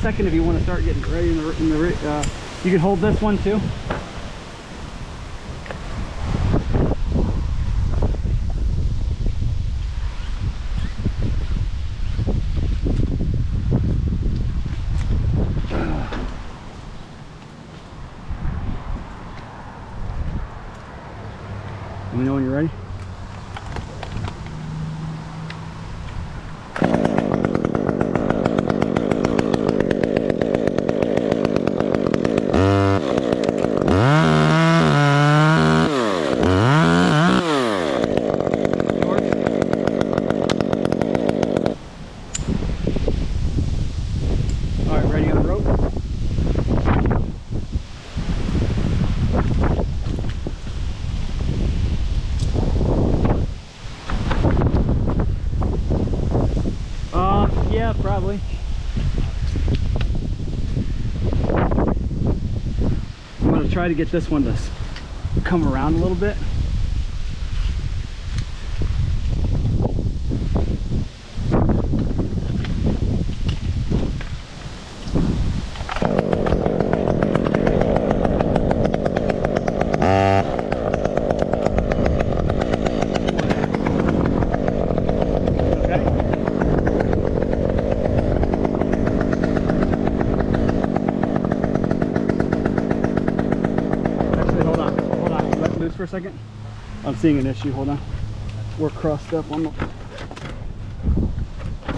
second if you want to start getting ready you can hold this one too. Let me know when you're ready. All right, ready on the rope? Yeah, probably. I'm going to try to get this one to come around a little bit. For a second, I'm seeing an issue. Hold on, we're crossed up on the...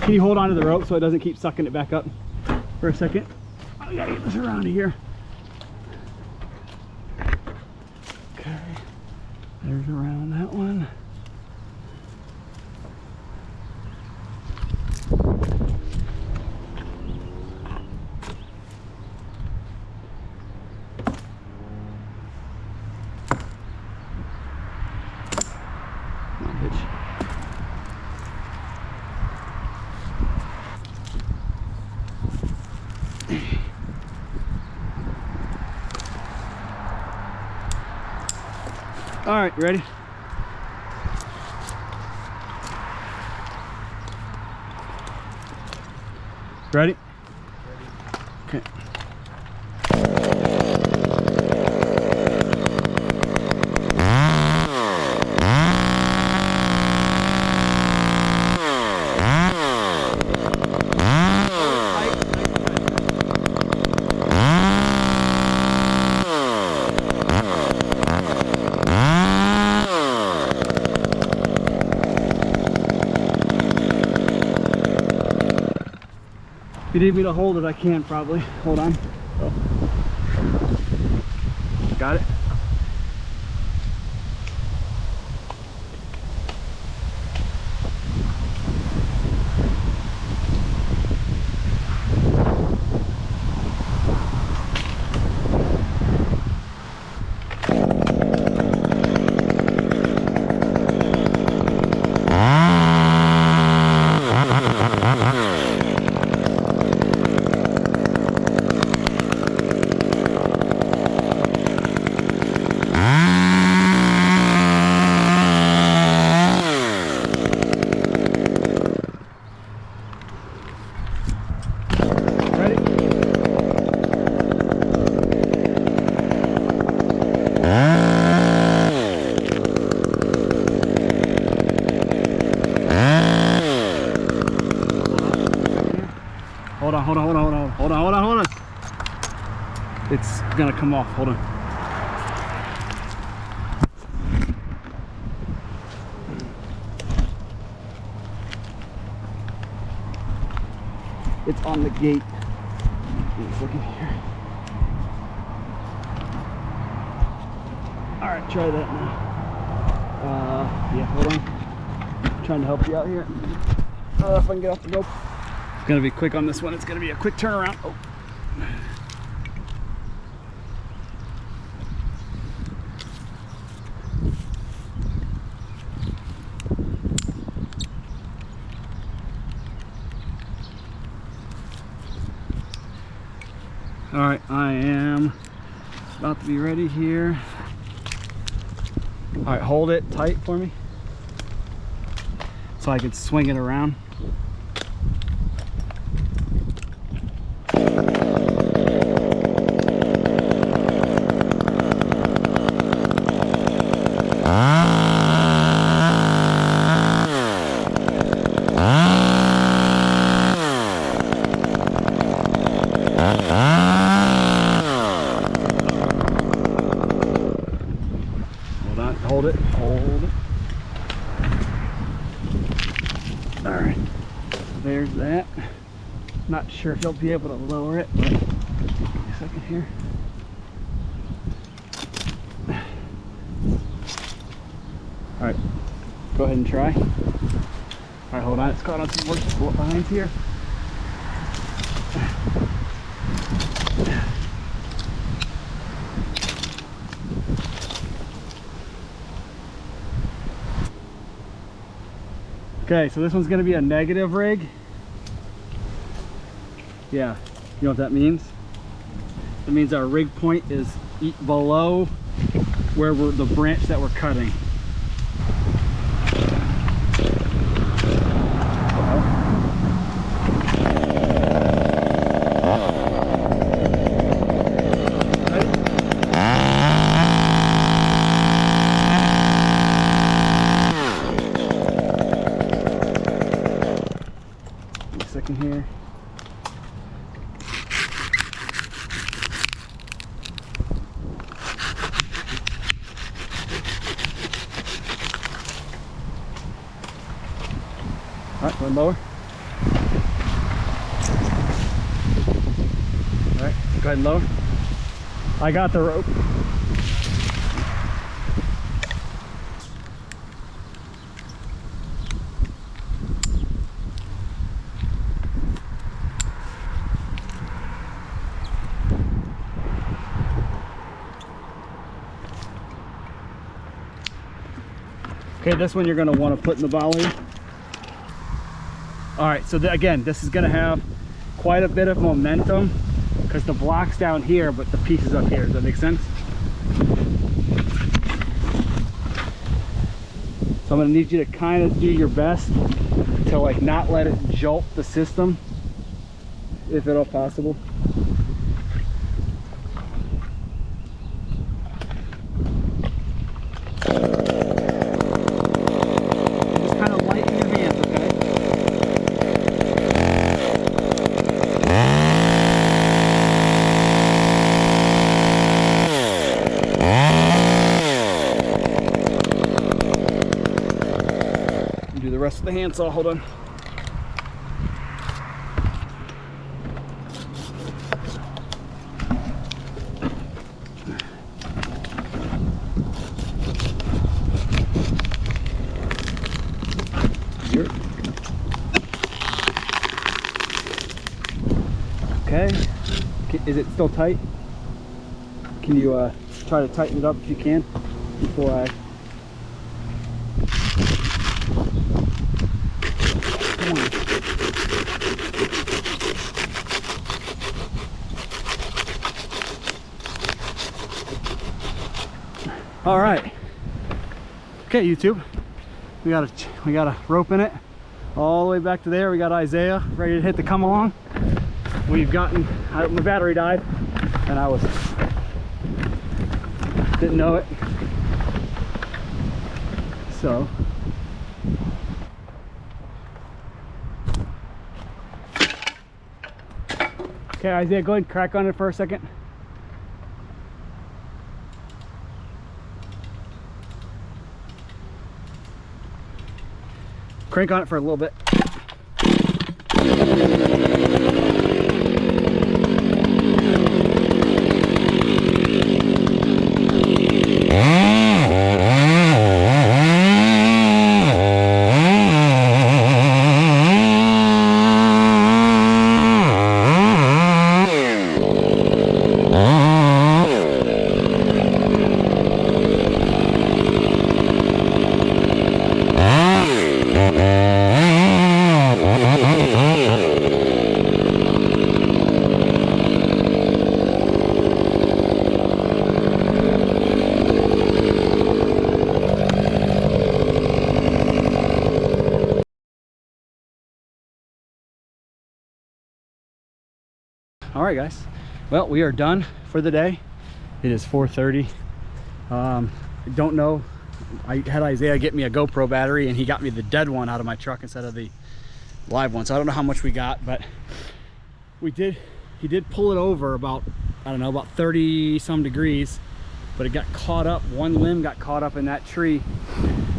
Can you hold on to the rope so it doesn't keep sucking it back up for a second? I gotta get this around here. Okay, there's around that one. All right, ready? Ready? Okay. If you need me to hold it, I can probably. Hold on. Oh. Got it? Hold on. It's gonna come off. Hold on. It's on the gate. Let's look in here. All right, try that now. Yeah, hold on. I'm trying to help you out here. If I can get off the rope. It's gonna be quick on this one. It's gonna be a quick turnaround. Oh. All right, I am about to be ready here. All right, hold it tight for me so I can swing it around. All hold it. All right, there's that. Not sure if you'll be able to lower it, but give me a second here. All right, go ahead and try. All right, hold on, it's caught on some work behind here. Okay, so this one's going to be a negative rig. Yeah, you know what that means? It means our rig point is below where we're the branch that we're cutting. Second here. All right, one lower. All right, go ahead and lower. I got the rope. Okay, this one you're going to want to put in the volley. All right, so again, this is going to have quite a bit of momentum because the block's down here, but the piece is up here. Does that make sense? So I'm going to need you to kind of do your best to like not let it jolt the system, if at all possible. The rest of the handsaw, hold on. Here. Okay, is it still tight? Can you try to tighten it up if you can before I... All right. Okay, YouTube. We got a rope in it all the way back to there. We got Isaiah ready to hit the come along. We've gotten my battery died, and I didn't know it. So okay, Isaiah, go ahead and crack on it for a second. Crank on it for a little bit. All right, guys. Well, we are done for the day. It is 4:30. I don't know. I had Isaiah get me a GoPro battery, and he got me the dead one out of my truck instead of the live one. So I don't know how much we got, but he did pull it over about, I don't know, about 30 some degrees, but it got caught up. One limb got caught up in that tree.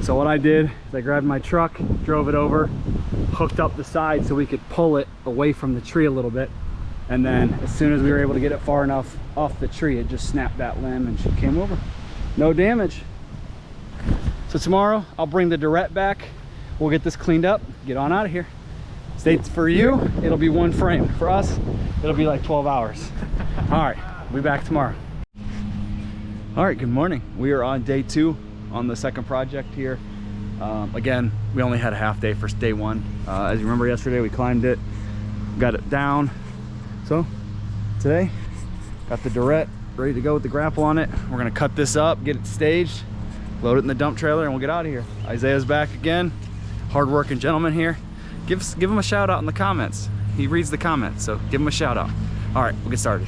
So what I did is I grabbed my truck, drove it over, hooked up the side so we could pull it away from the tree a little bit. And then as soon as we were able to get it far enough off the tree, it just snapped that limb and she came over. No damage. So tomorrow I'll bring the Derette back. We'll get this cleaned up, get on out of here. States for you, it'll be one frame. For us, it'll be like 12 hours. All right, we'll be back tomorrow. All right, good morning. We are on day 2 on the second project here. Again, we only had a half day for day 1. As you remember yesterday, we climbed it, got it down. So today, got the Derette ready to go with the grapple on it. We're gonna cut this up, get it staged, load it in the dump trailer, and we'll get out of here. Isaiah's back again, hard-working gentleman here. Give him a shout out in the comments. He reads the comments, so give him a shout out. All right, we'll get started.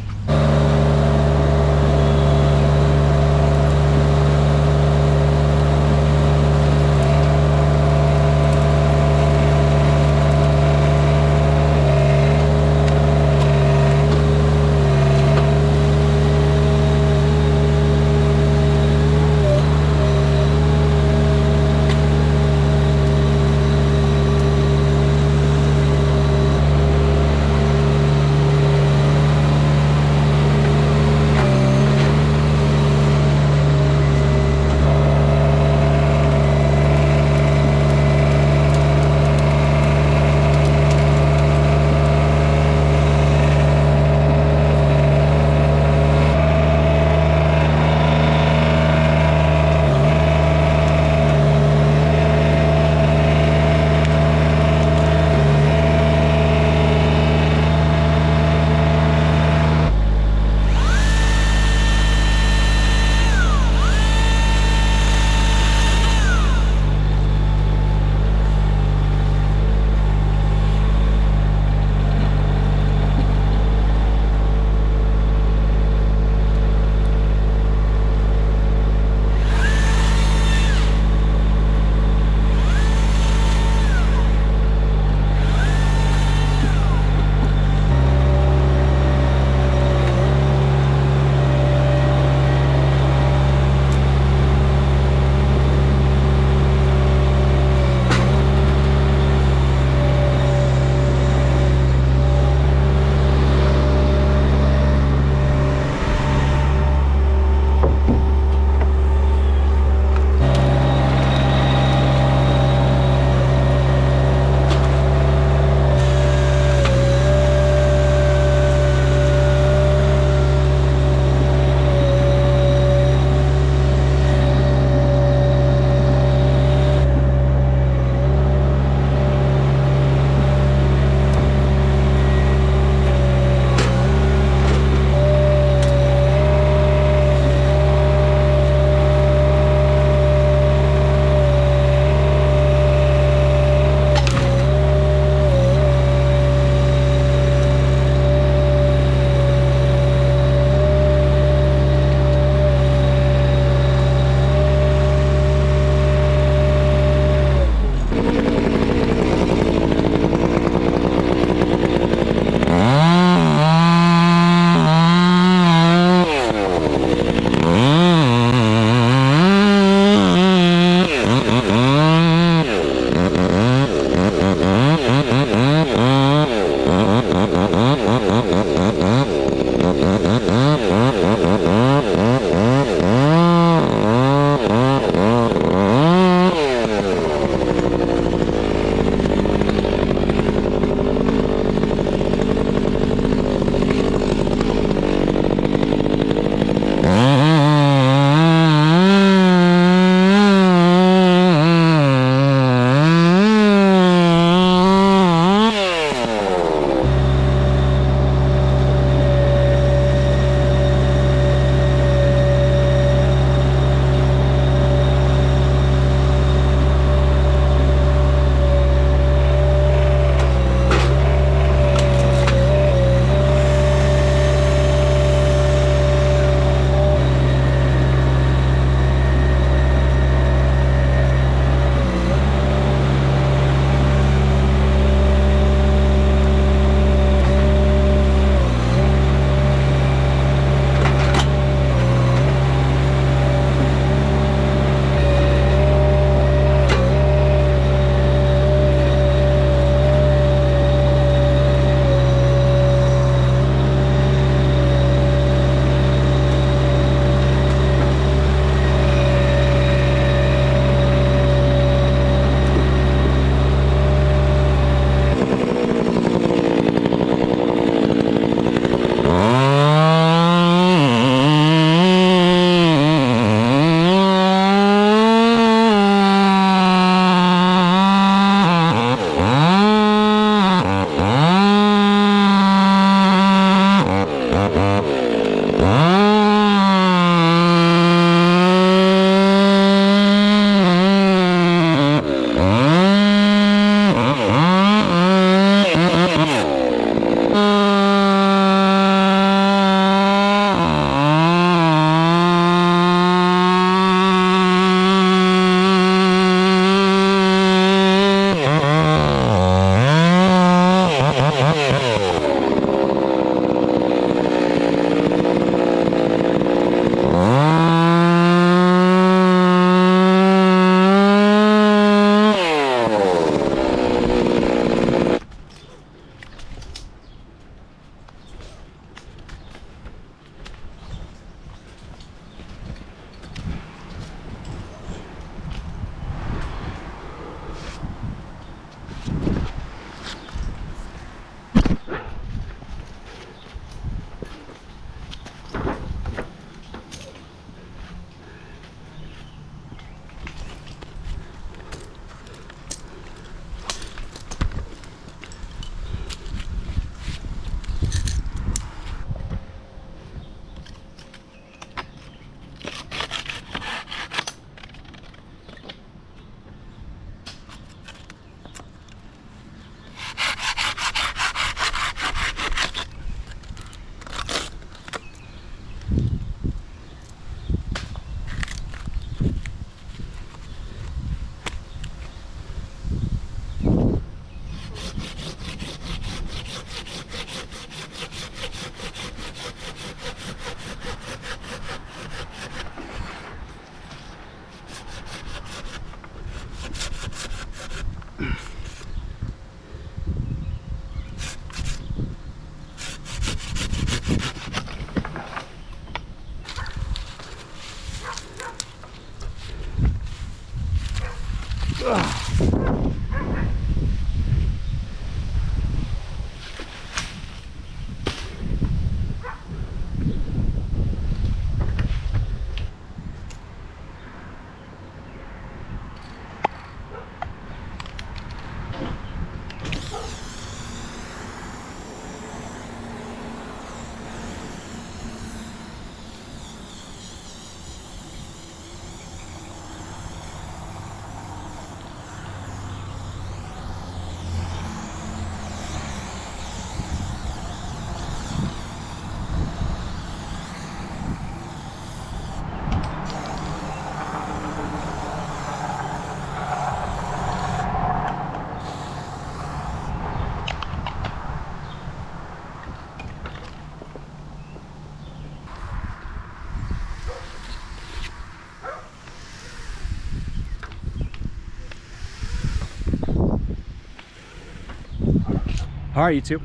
All right, YouTube,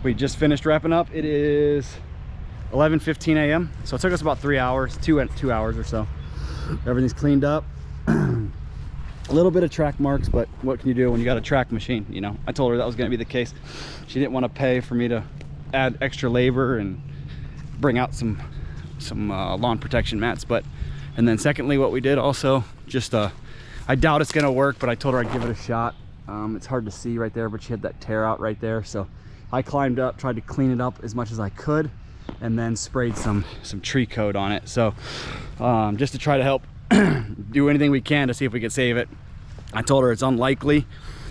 we just finished wrapping up. It is 11:15 a.m. so it took us about 3 hours, two hours or so. Everything's cleaned up. A little bit of track marks, but what can you do when you got a track machine? You know, I told her that was going to be the case. She didn't want to pay for me to add extra labor and bring out some lawn protection mats. And then secondly, what we did also, just I doubt it's going to work, but I told her I'd give it a shot. It's hard to see right there, but she had that tear out right there. So I climbed up, tried to clean it up as much as I could, and then sprayed some tree coat on it. So just to try to help do anything we can to see if we could save it. I told her it's unlikely.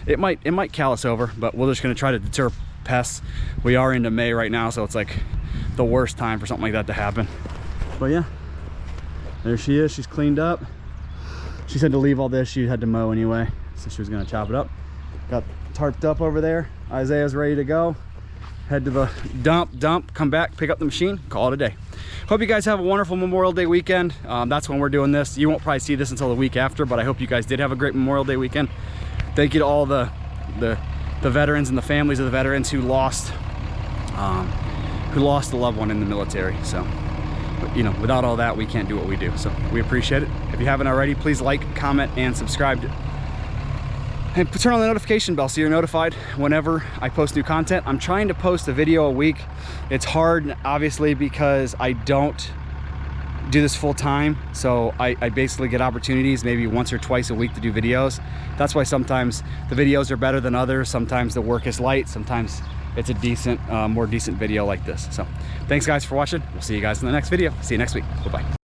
It might callus over, but we're just gonna try to deter pests. We are into May right now, so it's like the worst time for something like that to happen. But yeah, there she is. She's cleaned up. She said to leave all this. She had to mow anyway, so she was gonna chop it up. Got tarped up over there. Isaiah's ready to go. Head to the dump, come back, pick up the machine, call it a day. Hope you guys have a wonderful Memorial Day weekend. That's when we're doing this. You won't probably see this until the week after, but I hope you guys did have a great Memorial Day weekend. Thank you to all the veterans and the families of the veterans who lost a loved one in the military. So, you know, without all that, we can't do what we do. So we appreciate it. If you haven't already, please like, comment, and subscribe. And turn on the notification bell so you're notified whenever I post new content. I'm trying to post a video a week. It's hard, obviously, because I don't do this full time. So I basically get opportunities maybe once or twice a week to do videos. That's why sometimes the videos are better than others. Sometimes the work is light. Sometimes it's a decent, more decent video like this. So thanks guys for watching. We'll see you guys in the next video. See you next week. Bye-bye.